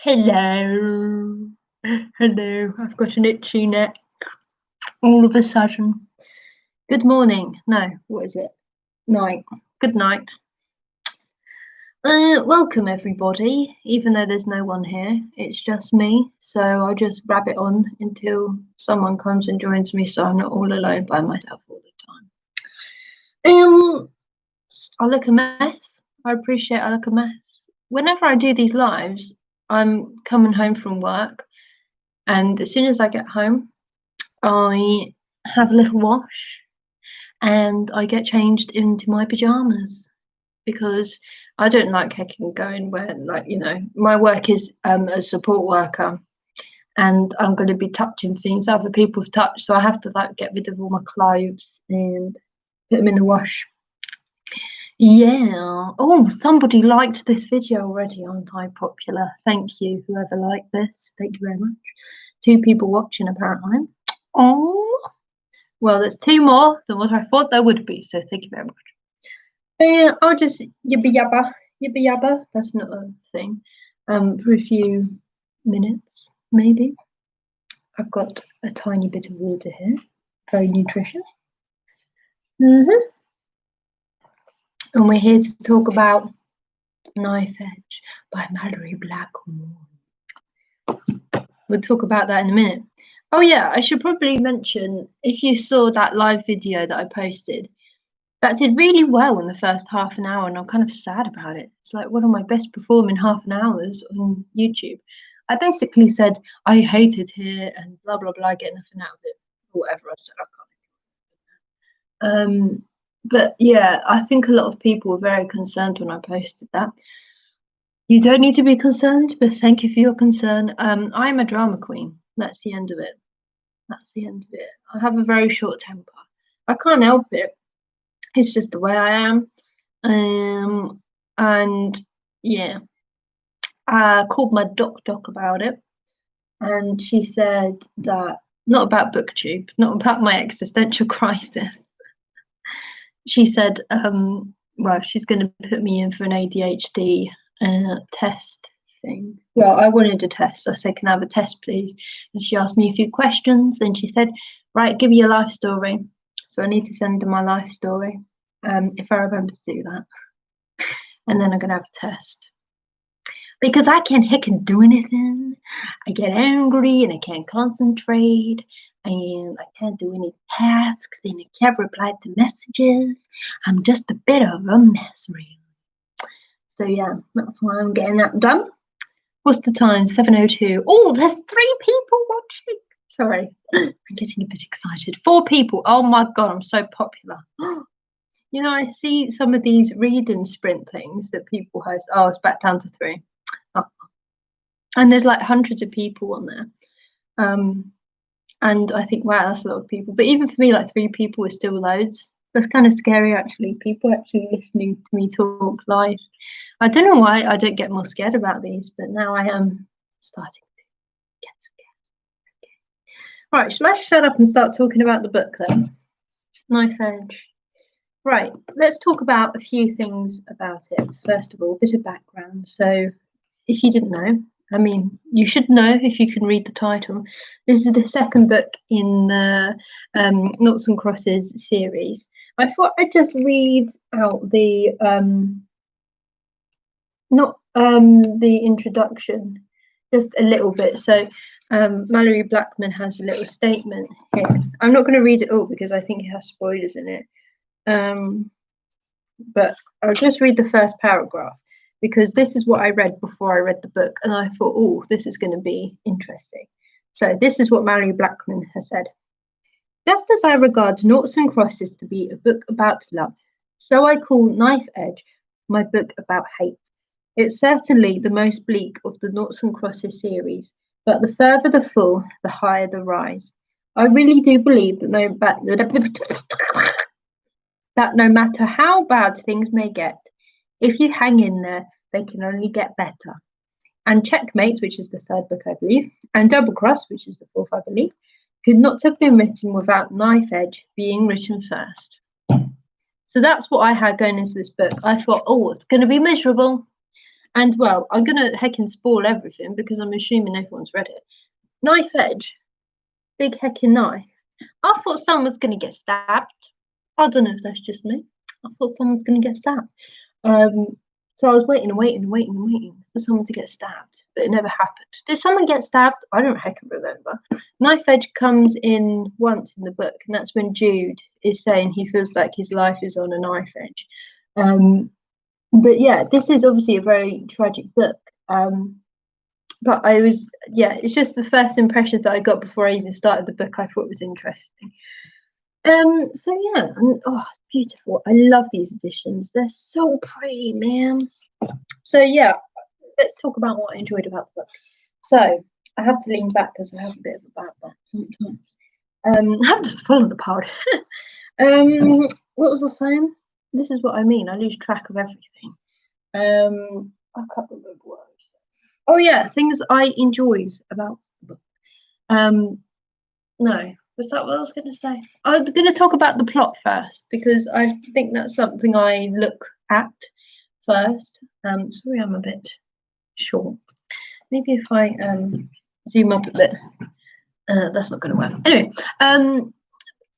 Hello. Hello. I've got an itchy neck all of a sudden. Good morning. No, what is it? Night. Good night. Welcome everybody. Even though there's no one here, it's just me. So I'll just rabbit on until someone comes and joins me, so I'm not all alone by myself all the time. I look a mess. I appreciate I look a mess. Whenever I do these lives, I'm coming home from work, and as soon as I get home, I have a little wash and I get changed into my pajamas because I don't like hecking going where, like, my work is a support worker, and I'm going to be touching things other people have touched, so I have to get rid of all my clothes and put them in the wash. Yeah. Oh, somebody liked this video already. Aren't I popular? Thank you, whoever liked this. Thank you very much. 2 people watching apparently. Oh, well, there's 2 more than what I thought there would be, so thank you very much. I'll just yabba. That's not a thing. For a few minutes, maybe. I've got a tiny bit of water here, very nutritious. And we're here to talk about Knife Edge by Mallory Blackman. We'll talk about that in a minute. Oh yeah, I should probably mention, if you saw that live video that I posted, that did really well in the first half an hour, and I'm kind of sad about it. It's like one of my best performing half an hours on YouTube. I basically said I hate it here and blah blah blah, I get nothing out of it, or whatever I said. I can't. But yeah, I think a lot of people were very concerned when I posted that. You don't need to be concerned, but thank you for your concern. I'm a drama queen. That's the end of it. That's the end of it. I have a very short temper. I can't help it. It's just the way I am. And yeah, I called my doc about it, and she said that, not about BookTube, not about my existential crisis. She said, well, she's going to put me in for an ADHD test thing. Well, I wanted a test. I said, can I have a test, please? And she asked me a few questions, and she said, right, give me your life story. So I need to send her my life story, if I remember to do that. And then I'm going to have a test. Because I can't do anything. I get angry and I can't concentrate. And I can't do any tasks and I can't reply to messages. I'm just a bit of a mess, really. So yeah, that's why I'm getting that done. What's the time? 7:02. Oh, there's 3 people watching. Sorry, I'm getting a bit excited. 4 people. Oh my God, I'm so popular. I see some of these read and sprint things that people host. Oh, it's back down to 3. Oh. And there's like hundreds of people on there. And I think, wow, that's a lot of people. But even for me, like 3 people is still loads. That's kind of scary, actually. People actually listening to me talk live. I don't know why I don't get more scared about these, but now I am starting to get scared. Okay. Right, shall I shut up and start talking about the book then? Knife Edge. Right, let's talk about a few things about it. First of all, a bit of background. So if you didn't know, I mean, you should know if you can read the title. This is the 2nd book in the Noughts and Crosses series. I thought I'd just read out the the introduction, just a little bit. So Mallory Blackman has a little statement here. I'm not going to read it all because I think it has spoilers in it. But I'll just read the first paragraph, because this is what I read before I read the book, and I thought, oh, this is going to be interesting. So this is what Mallory Blackman has said. Just as I regard Noughts and Crosses to be a book about love, so I call Knife Edge my book about hate. It's certainly the most bleak of the Noughts and Crosses series, but the further the fall, the higher the rise. I really do believe that no matter how bad things may get, if you hang in there, they can only get better. And Checkmate, which is the 3rd book, I believe, and Double Cross, which is the 4th, I believe, could not have been written without Knife Edge being written first. So that's what I had going into this book. I thought, oh, it's going to be miserable. And well, I'm gonna heckin' spoil everything because I'm assuming everyone's read it. Knife edge, big heckin' knife. I thought someone was gonna get stabbed. I don't know if that's just me. I thought someone's gonna get stabbed. So I was waiting for someone to get stabbed, but it never happened. Did someone get stabbed? I don't heckin' remember. Knife edge comes in once in the book, and that's when Jude is saying he feels like his life is on a knife edge. But yeah, this is obviously a very tragic book. But it's just the first impressions that I got before I even started the book I thought was interesting. So yeah, and it's beautiful. I love these editions. They're so pretty, man. So yeah, let's talk about what I enjoyed about the book. So I have to lean back because I have a bit of a bad back sometimes. I'm just falling apart. What was I saying? This is what I mean. I lose track of everything. I can't remember what I was saying. Oh yeah, things I enjoyed about the book. No, was that what I was going to say? I'm going to talk about the plot first because I think that's something I look at first. Sorry, I'm a bit short. Maybe if I zoom up a bit. That's not going to work. Anyway,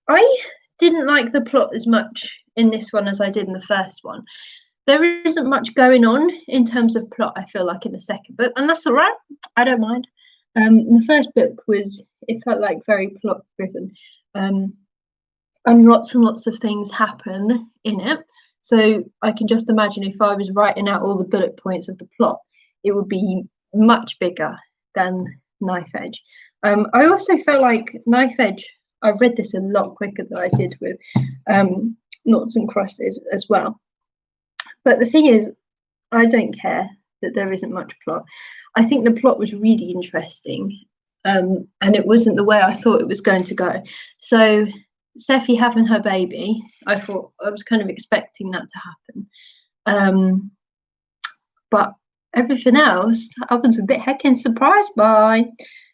I didn't like the plot as much in this one as I did in the first one. There isn't much going on in terms of plot, I feel like, in the second book, and that's all right. I don't mind. The first book it felt like very plot driven, and lots and lots of things happen in it. So I can just imagine if I was writing out all the bullet points of the plot, it would be much bigger than Knife Edge. I also felt like Knife Edge, I read this a lot quicker than I did with Noughts and Crosses as well. But the thing is, I don't care that there isn't much plot. I think the plot was really interesting, and it wasn't the way I thought it was going to go. So Seffi having her baby, I was kind of expecting that to happen. But everything else I was a bit heckin' surprised by.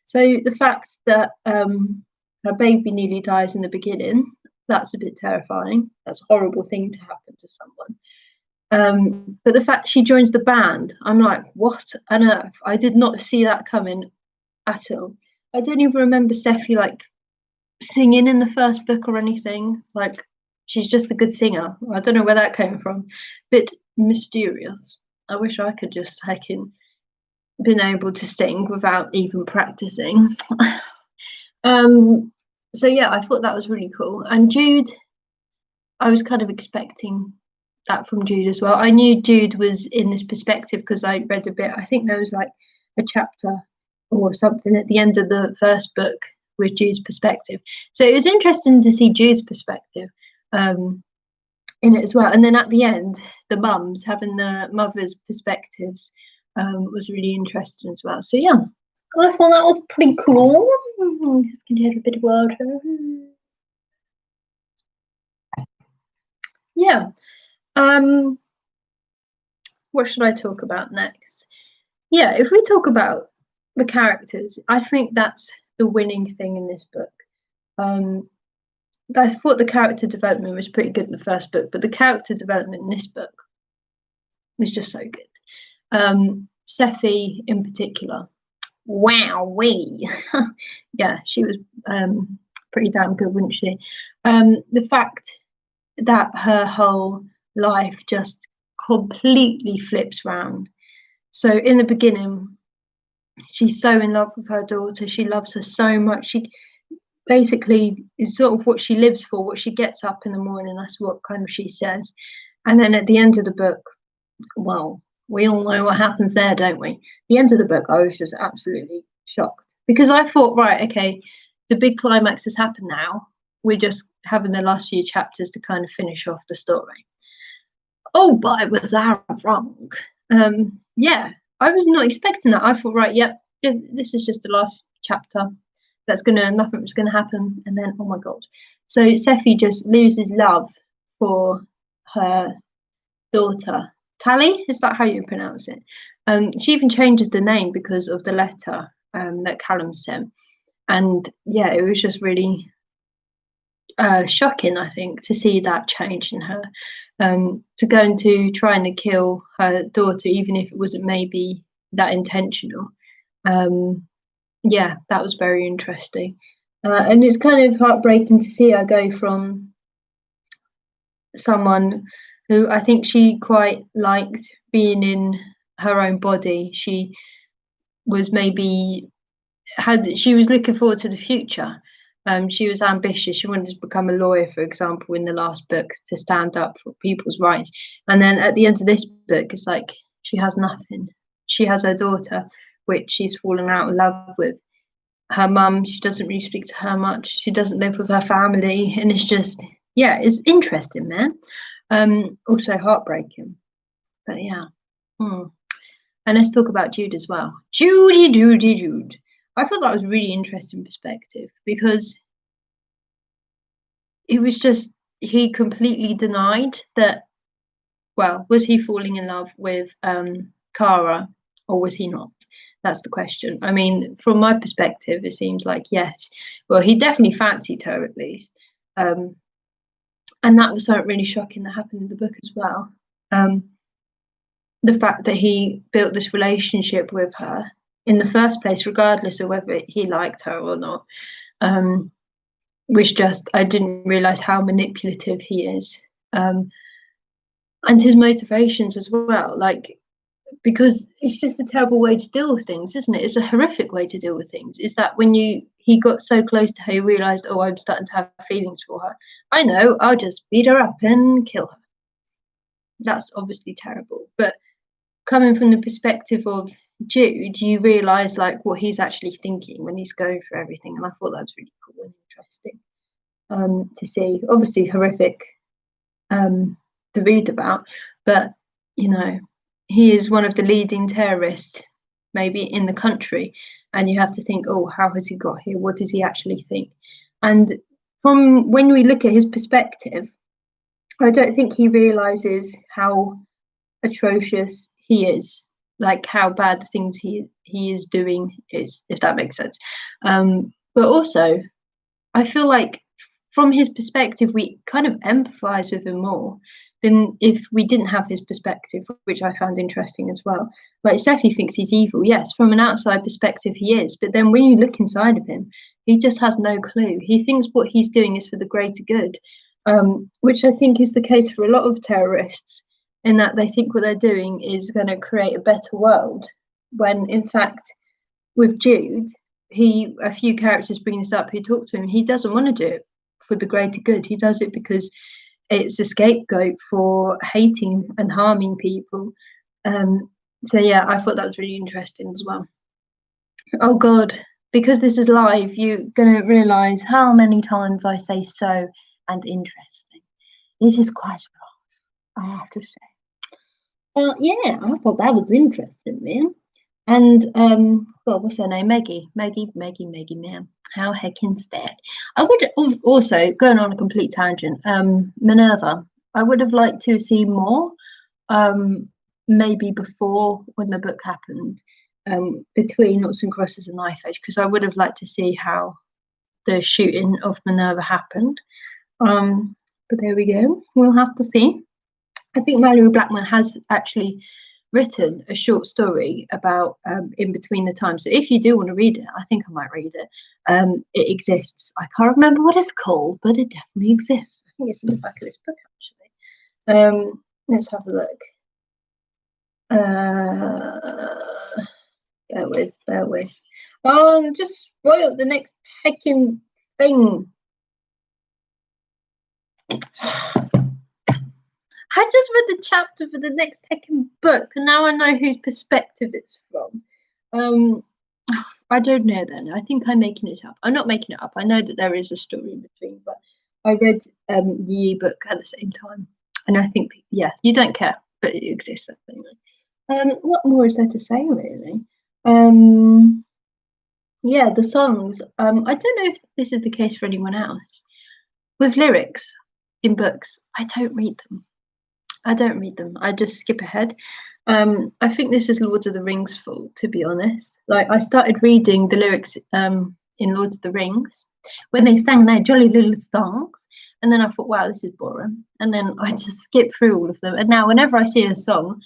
So the fact that her baby nearly dies in the beginning, that's a bit terrifying. That's a horrible thing to happen to someone. But the fact she joins the band, I'm like, what on earth? I did not see that coming at all. I don't even remember Seffi like singing in the first book or anything. Like, she's just a good singer. I don't know where that came from. Bit mysterious. I wish I could just been able to sing without even practicing. So yeah, I thought that was really cool. And Jude, I was kind of expecting that from Jude as well. I knew Jude was in this perspective because I read a bit. I think there was like a chapter or something at the end of the first book with Jude's perspective. So it was interesting to see Jude's perspective in it as well. And then at the end, the mums having the mothers' perspectives was really interesting as well. So yeah, I thought that was pretty cool. Just gonna have a bit of water. Yeah. What should I talk about next? Yeah, if we talk about the characters, I think that's the winning thing in this book. I thought the character development was pretty good in the first book, but the character development in this book was just so good. Seffi in particular, wowee. Yeah, she was pretty damn good, wasn't she? The fact that her whole life just completely flips round. So in the beginning, she's so in love with her daughter. She loves her so much. She basically is sort of what she lives for, what she gets up in the morning. That's what kind of she says. And then at the end of the book, well, we all know what happens there, don't we? The end of the book, I was just absolutely shocked because I thought, right, okay, the big climax has happened now. We're just having the last few chapters to kind of finish off the story. Oh, but was I wrong? Yeah, I was not expecting that. I thought, right, yep, this is just the last chapter. Nothing was gonna happen, and then oh my god. So Seffi just loses love for her daughter. Callie, is that how you pronounce it? She even changes the name because of the letter that Callum sent. And yeah, it was just really shocking, I think, to see that change in her. To go into trying to kill her daughter, even if it wasn't maybe that intentional. Yeah, that was very interesting. And it's kind of heartbreaking to see her go from someone who I think she quite liked being in her own body. She was maybe she was looking forward to the future. She was ambitious. She wanted to become a lawyer, for example, in the last book, to stand up for people's rights. And then at the end of this book, it's like she has nothing. She has her daughter, which she's fallen out of love with. Her mum, she doesn't really speak to her much. She doesn't live with her family, and it's just, yeah, it's interesting, man. Also heartbreaking, but yeah. And let's talk about Jude as well. Jude. I thought that was really interesting perspective, because it was just, he completely denied that. Well, was he falling in love with Kara, or was he not? That's the question. I mean, from my perspective, it seems like yes. Well, he definitely fancied her, at least. And that was something really shocking that happened in the book as well. The fact that he built this relationship with her in the first place, regardless of whether he liked her or not, was just, I didn't realize how manipulative he is. And his motivations as well, like, because it's just a terrible way to deal with things, isn't it? It's a horrific way to deal with things. Is that when he got so close to her, he realized, oh, I'm starting to have feelings for her. I know, I'll just beat her up and kill her. That's obviously terrible. But coming from the perspective of Jude, you realize like what he's actually thinking when he's going through everything. And I thought that was really cool and interesting to see. Obviously horrific to read about, but you know, he is one of the leading terrorists maybe in the country, and you have to think, oh, how has he got here? What does he actually think? And from when we look at his perspective, I don't think he realizes how atrocious he is, like how bad the things he is doing is, if that makes sense. But also I feel like from his perspective we kind of empathize with him more than if we didn't have his perspective, which I found interesting as well. Like Seffi thinks he's evil, yes, from an outside perspective he is, but then when you look inside of him, he just has no clue. He thinks what he's doing is for the greater good, which I think is the case for a lot of terrorists, in that they think what they're doing is going to create a better world, when in fact with Jude, a few characters bring this up who talk to him, he doesn't want to do it for the greater good. He does it because it's a scapegoat for hating and harming people. So yeah, I thought that was really interesting as well. Oh God, because this is live, you're gonna realise how many times I say so and interesting. This is quite a lot, I have to say. Yeah, I thought that was interesting, man. And God, what's her name? Maggie, man. How heckin's that? I would also, going on a complete tangent, Minerva, I would have liked to see more, maybe before when the book happened, between Noughts and Crosses and Knife Edge, because I would have liked to see how the shooting of Minerva happened. But there we go. We'll have to see. I think Mallory Blackman has actually written a short story about In Between the Times. So if you do want to read it, I think I might read it. It exists. I can't remember what it's called, but it definitely exists. I think it's in the back of this book, actually. Let's have a look. Bear with. Oh, just spoiled the next heckin' thing. I just read the chapter for the next heckin' book, and now I know whose perspective it's from. I don't know then. I think I'm making it up. I'm not making it up. I know that there is a story in between, but I read the ebook at the same time. And I think, yeah, you don't care, but it exists, I think. What more is there to say, really? Yeah, the songs. I don't know if this is the case for anyone else. With lyrics in books, I don't read them. I just skip ahead. I think this is Lord of the Rings' fault, to be honest. Like, I started reading the lyrics in Lord of the Rings when they sang their jolly little songs. And then I thought, wow, this is boring. And then I just skipped through all of them. And now whenever I see a song,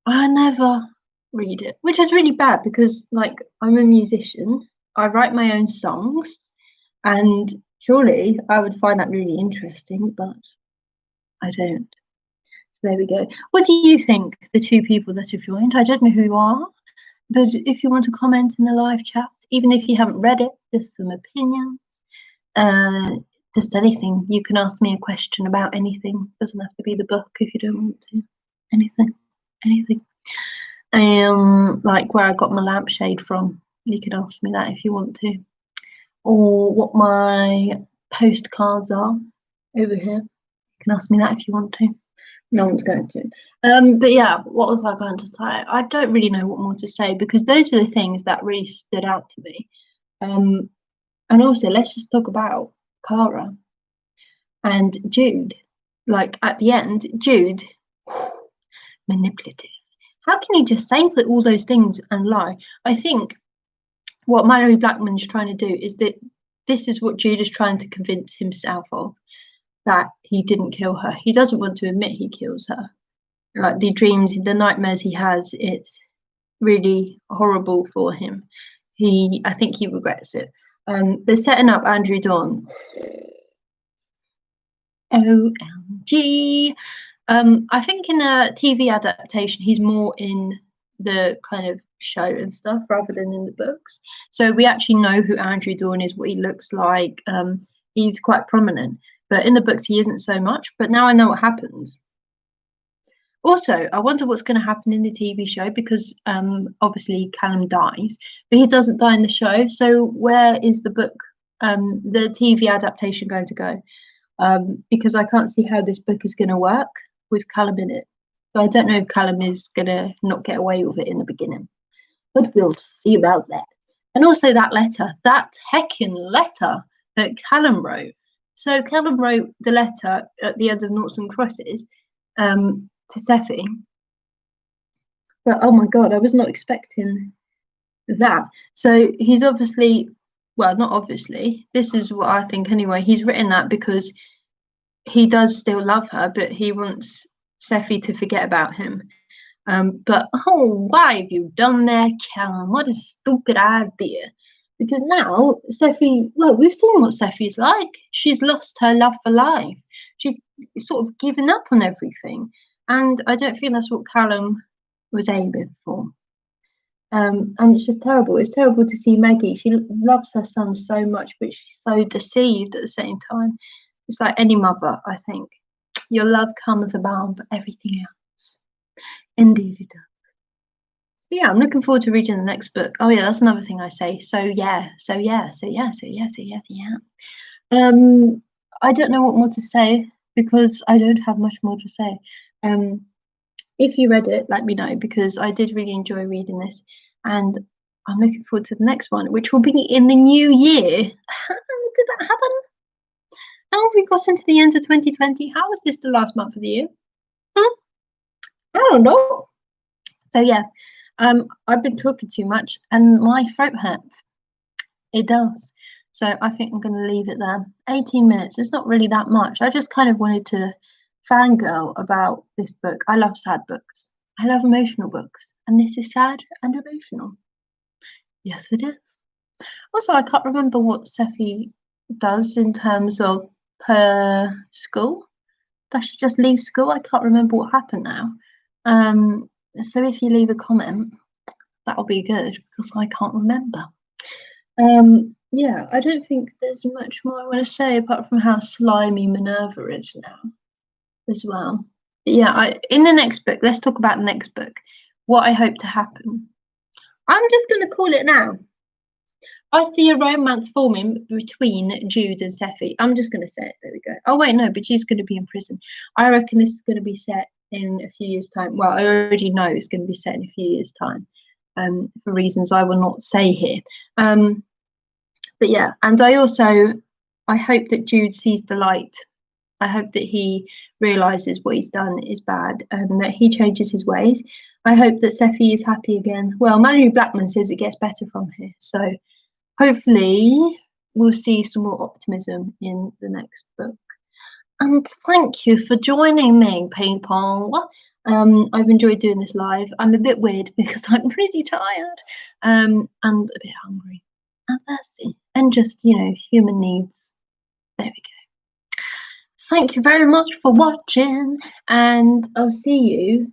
I never read it, which is really bad because, like, I'm a musician. I write my own songs, and surely I would find that really interesting, but I don't. So there we go. What do you think, the two people that have joined? I don't know who you are, but if you want to comment in the live chat, even if you haven't read it, just some opinions, just anything. You can ask me a question about anything. Doesn't have to be the book if you don't want to. Anything. Like where I got my lampshade from. You can ask me that if you want to. Or what my postcards are over here. You can ask me that if you want to. No one's going to. But yeah, what was I going to say? I don't really know what more to say because those were the things that really stood out to me. And also, let's just talk about Cara and Jude. Like at the end, Jude, manipulative. How can he just say all those things and lie? I think what Malorie Blackman's trying to do is that this is what Jude is trying to convince himself of, that he didn't kill her. He doesn't want to admit he kills her. Like the dreams, the nightmares he has, it's really horrible for him. I think he regrets it. They're setting up Andrew Dawn. OMG. I think in a TV adaptation, he's more in the kind of show and stuff rather than in the books. So we actually know who Andrew Dawn is, what he looks like. He's quite prominent, but in the books he isn't so much. But now I know what happens. Also, I wonder what's going to happen in the TV show because obviously Callum dies, but he doesn't die in the show. So where is the book, the TV adaptation going to go? Because I can't see how this book is going to work with Callum in it. So I don't know if Callum is going to not get away with it in the beginning. But we'll see about that. And also that letter, that heckin' letter that Callum wrote. So Callum wrote the letter at the end of Noughts and Crosses to Seffi. But oh my God, I was not expecting that. So he's obviously, well, not obviously, this is what I think anyway. He's written that because he does still love her, but he wants Seffi to forget about him. But oh, why have you done that, Callum? What a stupid idea. Because now Seffi, well, we've seen what Seffi's like. She's lost her love for life. She's sort of given up on everything. And I don't think that's what Callum was aiming for. And it's just terrible. It's terrible to see Maggie. She loves her son so much, but she's so deceived at the same time. It's like any mother, I think. Your love comes above everything else. Indeed it does. So yeah, I'm looking forward to reading the next book. Oh yeah, that's another thing I say. So yeah. I don't know what more to say because I don't have much more to say. If you read it, let me know because I did really enjoy reading this, and I'm looking forward to the next one, which will be in the new year. Did that happen? How have we got into the end of 2020? How was this the last month of the year? I don't know. So yeah, I've been talking too much and my throat hurts. It does. So I think I'm going to leave it there. 18 minutes. It's not really that much. I just kind of wanted to fangirl about this book. I love sad books. I love emotional books. And this is sad and emotional. Yes, it is. Also, I can't remember what Seffi does in terms of her school. Does she just leave school? I can't remember what happened now. So if you leave a comment, that'll be good because I can't remember. Yeah, I don't think there's much more I want to say apart from how slimy Minerva is now as well. But yeah, in the next book, let's talk about the next book. What I hope to happen. I'm just going to call it now. I see a romance forming between Jude and Seffi. I'm just going to say it. There we go. Oh, wait, no, but Jude's going to be in prison. I reckon this is going to be set in a few years' time. Well, I already know it's going to be set in a few years' time for reasons I will not say here. But yeah, and I hope that Jude sees the light. I hope that he realises what he's done is bad and that he changes his ways. I hope that Seffi is happy again. Well, Malorie Blackman says it gets better from here. So hopefully we'll see some more optimism in the next book. And thank you for joining me, people. I've enjoyed doing this live. I'm a bit weird because I'm really tired, and a bit hungry and thirsty, and just, you know, human needs. There we go. Thank you very much for watching, and I'll see you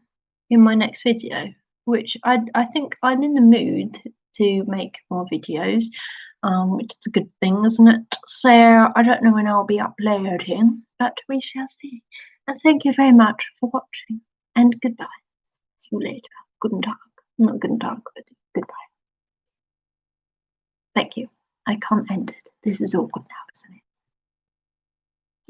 in my next video, which I think I'm in the mood to make more videos, which is a good thing, isn't it? So I don't know when I'll be uploading, but we shall see. And thank you very much for watching, and goodbye. See you later. Guten Tag. Not guten Tag, but goodbye. Thank you. I can't end it. This is awkward now, isn't it?